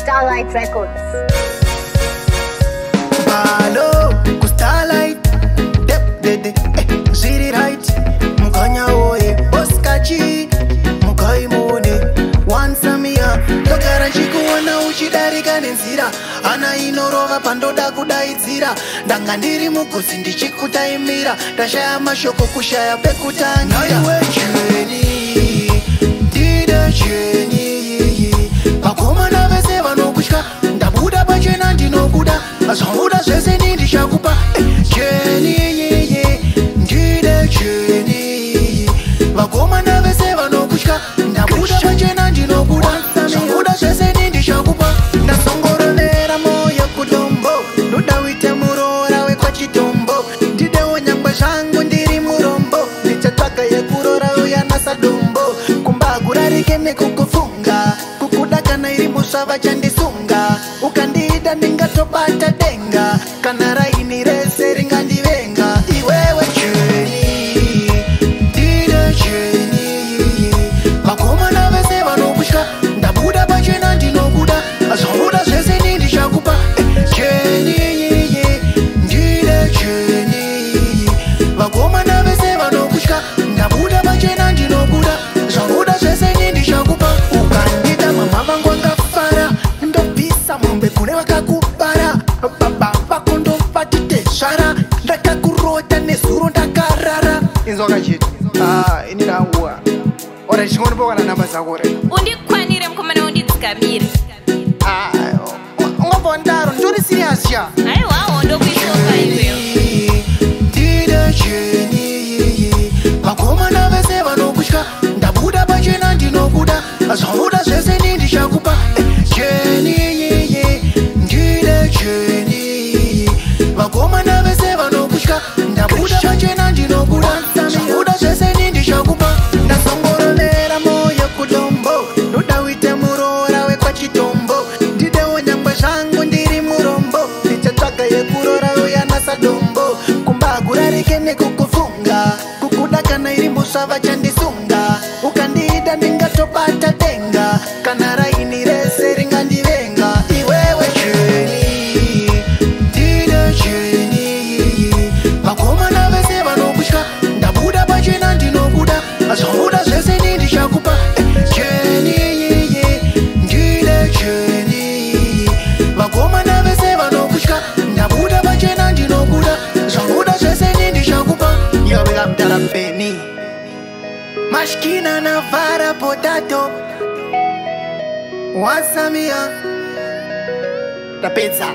Starlight Records. Hello, Starlight, Ziri right, Mukanya oye, Oskachi, Mukai mone, Wansamia, Lokara chikuona uchidarika nenzira, ana inorova pandoda kudaidzira, ndangandiri mugosi ndichikutaimira, ndashaya mashoko kushaya pekutangira. Naiwe chweni, ndida chweni, vakomana vese vanokutya, ndabuda pachena ndinobuda, azvamuda zvese ndindishakupa chweni, ndide chweni, vakomana vese vanokutya, ndabuda pachena ndinobuda, azvamuda zvese ndindishakupa. Ndasongorovera moyo kudombo, ndoda uite muroora wekwachitombo, ndidewo nyangwe zvangu ndiri murombo, ndichatsvaga yekurora uya nasadombo, kumbagurarike nekukufunga, kukuda kana iri musva vachandisunga, ukandiita ndingatobata denga, kana raini rese ringandivenga. Iwewe chweni, ndide chweni, vakomana vese vanokutya, ndabuda pachena ndinobuda, azvamuda zvese ndindishakupa chweni, ndide chweni, vakomana vese vanokutya, ndabuda pachena ndinobuda, zvamuda zvese ndindishakupa. Ukandida mama vangu angafara, ndobvisa mombe kune vakakubara, baba vako ndovatitezvara, ndakakurota nezuro ndakarara. Inzwa kachiti ini nanguwa ora chingondipowana namba dzako re undikwanire mukomana undidzikamire. ungambondaro ndori serious cha. Aiwawo ndokuishoka iweyo. Ndide chweni, vakomana vese vanokutya, ndabuda pachena ndinobuda, azvamuda zvese ndindishakupa chweni, ndide chweni, vakomana vese vanokutya, ndabuda pachena ndinobuda, zvamuda zvese ndindishakupa. Ndasongorovera moyo kudombo, ndoda uite muroora wekwachitombo, ndidewo nyangwe zvangu ndiri murombo, ndichatsvaga yekurora uya nasadombo, kumbagurarike nekukufunga, kukuda kana iri musva vachandisunga, ukandiita ndingatobata denga, kana raini rese ringandivenga. Iwewe chweni, ndide chweni, vakomana vese vanokutya, ndabuda pachena ndinobuda, azvamuda zvese ndindishakupa chweni, ndide chweni, vakomana vese vanokutya, ndabuda pachena ndinobuda, zvamuda zvese ndindishakupa. Yovela mdara peni Mashkina na vara potato Wasamia Tapeza